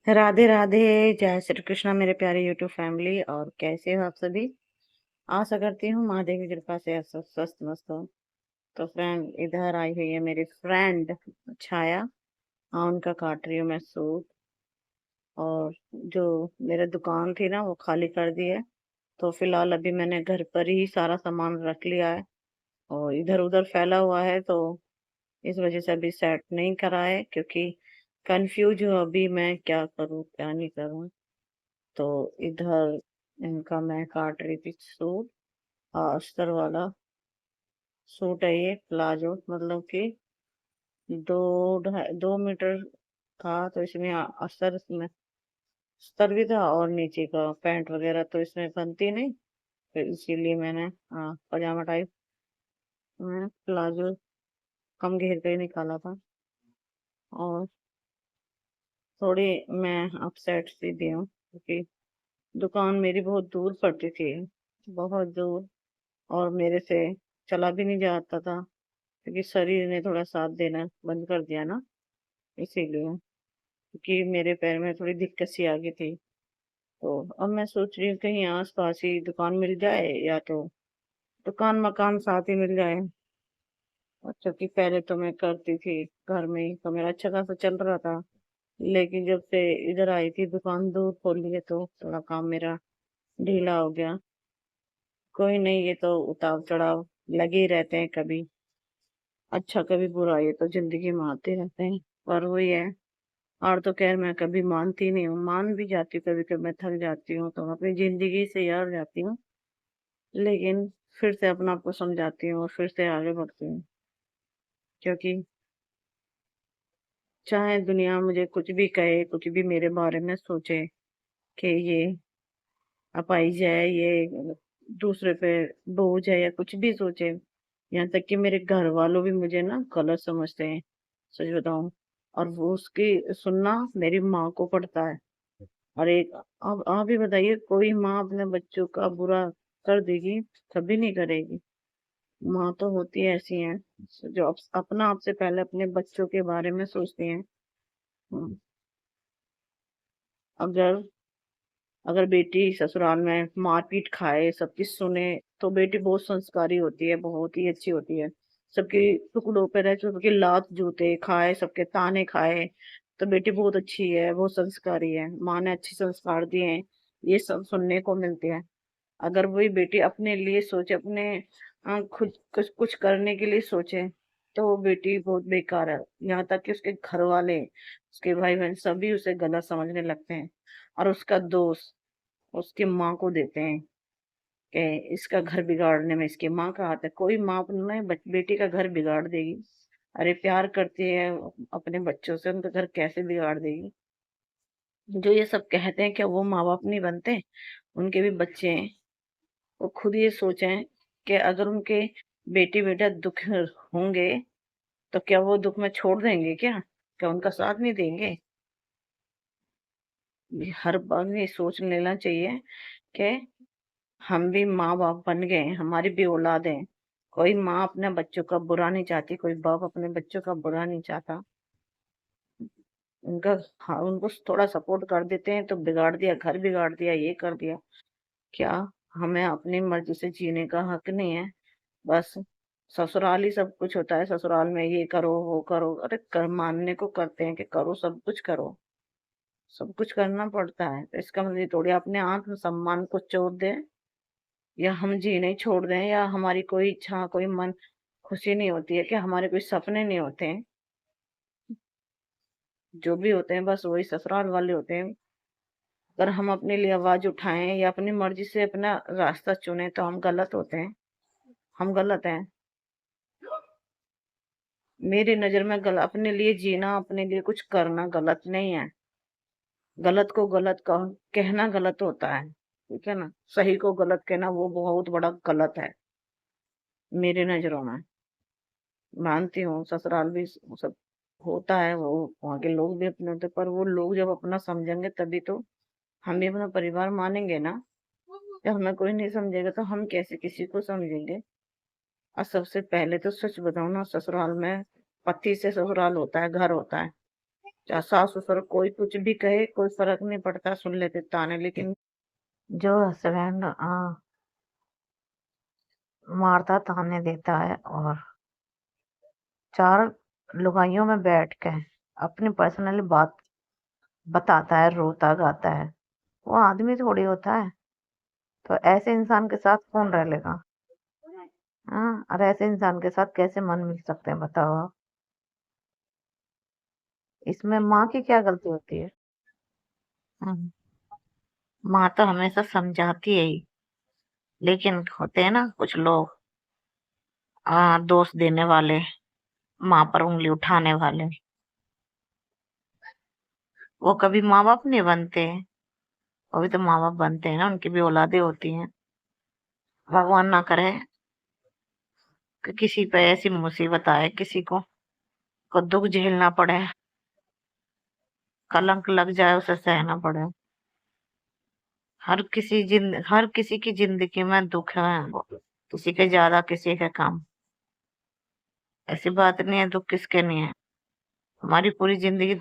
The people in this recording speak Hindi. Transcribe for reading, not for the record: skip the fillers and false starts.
राधे राधे। जय श्री कृष्णा मेरे प्यारे यूट्यूब फैमिली। और कैसे हो आप सभी? आशा करती हूँ महादेव की कृपा से आप सब स्वस्थ मस्त हो। तो फ्रेंड, इधर आई हुई है मेरी फ्रेंड छाया। हाँ, उनका काट रही हूँ मैं सूट। और जो मेरा दुकान थी ना, वो खाली कर दी है। तो फिलहाल अभी मैंने घर पर ही सारा सामान रख लिया है। और इधर उधर फैला हुआ है, तो इस वजह से अभी सेट नहीं करा है, क्योंकि कंफ्यूज हूँ अभी मैं क्या करूँ क्या नहीं करूँ। तो इधर इनका मैं काट रही थी सूट। अस्तर वाला सूट है ये, प्लाजो, मतलब कि 2 मीटर था। तो इसमें अस्तर में अस्तर भी था, और नीचे का पैंट वगैरह तो इसमें बनती नहीं। फिर इसीलिए मैंने पजामा टाइप में प्लाजो कम घेर कर ही निकाला था। और थोड़ी मैं अपसेट सी भी हूँ, क्योंकि दुकान मेरी बहुत दूर पड़ती थी, बहुत दूर। और मेरे से चला भी नहीं जाता था, क्योंकि शरीर ने थोड़ा साथ देना बंद कर दिया ना, इसीलिए। क्योंकि मेरे पैर में थोड़ी दिक्कत सी आ गई थी। तो अब मैं सोच रही हूँ कहीं आस पास ही दुकान मिल जाए, या तो दुकान मकान साथ ही मिल जाए। अच्छा, कि पहले तो मैं करती थी घर में ही, तो मेरा अच्छा खासा चल रहा था। लेकिन जब से इधर आई थी, दुकान दूर खोली है, तो थोड़ा काम मेरा ढीला हो गया। कोई नहीं, ये तो उतार चढ़ाव लगे ही रहते हैं, कभी अच्छा कभी बुरा, ये तो जिंदगी में आते रहते हैं। पर वही है। और तो खैर मैं कभी मानती नहीं हूँ, मान भी जाती हूँ कभी कभी, मैं थक जाती हूँ तो अपनी जिंदगी से यार जाती हूँ। लेकिन फिर से अपने आप को समझाती हूँ और फिर से आगे बढ़ती हूँ। क्योंकि चाहे दुनिया मुझे कुछ भी कहे, कुछ भी मेरे बारे में सोचे, कि ये अपाई जाए, ये दूसरे पे बोझ है, या कुछ भी सोचे। यहाँ तक कि मेरे घर वालों भी मुझे ना गलत समझते हैं, सच बताऊं। और वो उसकी सुनना मेरी माँ को पड़ता है। और एक, अब आप ही बताइए, कोई माँ अपने बच्चों का बुरा कर देगी? कभी नहीं करेगी। माँ तो होती है ऐसी हैं, जो अपना आपसे पहले अपने बच्चों के बारे में सोचती हैं। हम्म, अगर अगर बेटी ससुराल में मारपीट खाए, सबकी सुने, तो बेटी बहुत संस्कारी होती है, बहुत ही अच्छी होती है। सबके टुकड़ों पे रह, सबके लात जूते खाए, सबके ताने खाए, तो बेटी बहुत अच्छी है, बहुत संस्कारी है, माँ ने अच्छे संस्कार दिए हैं, ये सब सुनने को मिलते हैं। अगर वही बेटी अपने लिए सोचे, अपने खुद कुछ कुछ करने के लिए सोचे, तो वो बेटी बहुत बेकार है। यहाँ तक कि उसके घर वाले, उसके भाई बहन सभी उसे गलत समझने लगते हैं। और उसका दोष उसकी माँ को देते हैं, कि इसका घर बिगाड़ने में इसकी माँ का हाथ है। कोई माँ अपने बेटी का घर बिगाड़ देगी? अरे प्यार करती है अपने बच्चों से, उनका घर कैसे बिगाड़ देगी? जो ये सब कहते हैं, क्या वो माँ बाप नहीं बनते? उनके भी बच्चे हैं। वो खुद ये सोचें कि अगर उनके बेटी बेटा दुख होंगे, तो क्या वो दुख में छोड़ देंगे? क्या उनका साथ नहीं देंगे? ये हर बार ये सोच लेना चाहिए कि हम भी माँ बाप बन गए, हमारी भी औलाद है। कोई माँ अपने बच्चों का बुरा नहीं चाहती, कोई बाप अपने बच्चों का बुरा नहीं चाहता। उनका, हाँ, उनको थोड़ा सपोर्ट कर देते हैं तो बिगाड़ दिया, घर बिगाड़ दिया, ये कर दिया। क्या हमें अपनी मर्जी से जीने का हक नहीं है? बस ससुराल ही सब कुछ होता है, ससुराल में ये करो वो करो, अरे कर मानने को करते हैं कि करो, सब कुछ करो, सब कुछ करना पड़ता है। तो इसका मतलब ये थोड़ी अपने आत्म सम्मान को चोट दें, या हम जीने ही छोड़ दें, या हमारी कोई इच्छा, कोई मन खुशी नहीं होती है, कि हमारे कोई सपने नहीं होते हैं? जो भी होते हैं बस वही ससुराल वाले होते हैं। अगर हम अपने लिए आवाज उठाएं या अपनी मर्जी से अपना रास्ता चुने, तो हम गलत होते हैं, हम गलत हैं। मेरी नजर में अपने लिए जीना, अपने लिए कुछ करना गलत नहीं है। गलत को गलत कहना गलत होता है, ठीक है ना? सही को गलत कहना वो बहुत बड़ा गलत है, मेरी नजरों में। मानती हूँ ससुराल भी सब होता है, वो वहाँ के लोग भी अपने होते, पर वो लोग जब अपना समझेंगे तभी तो हम भी अपना परिवार मानेंगे ना। जब हमें कोई नहीं समझेगा तो हम कैसे किसी को समझेंगे? और सबसे पहले तो सच बताऊं ना, ससुराल में पति से ससुराल होता है, घर होता है। चाहे सास ससुर कोई कुछ भी कहे, कोई फर्क नहीं पड़ता, सुन लेते ताने। लेकिन जो हस्बैंड मारता ताने देता है और चार लुगाइयों में बैठ के अपनी पर्सनली बात बताता है, रोता गाता है, वो आदमी थोड़ी होता है। तो ऐसे इंसान के साथ कौन रह लेगा? हाँ, और ऐसे इंसान के साथ कैसे मन मिल सकते हैं, बताओ आप। इसमें माँ की क्या गलती होती है? हम्म, माँ तो हमेशा समझाती है ही, लेकिन होते हैं ना कुछ लोग दोष देने वाले, माँ पर उंगली उठाने वाले। वो कभी माँ बाप नहीं बनते। वो भी तो माँ बाप बनते हैं ना, उनकी भी औलादे होती हैं। भगवान ना करे कि किसी पे ऐसी मुसीबत आए, किसी को दुख झेलना पड़े, कलंक लग जाए, उसे सहना पड़े। हर किसी की जिंदगी में दुख है, वो किसी के ज्यादा, किसी के कम। ऐसी बात नहीं है दुख किसके नहीं है। हमारी पूरी जिंदगी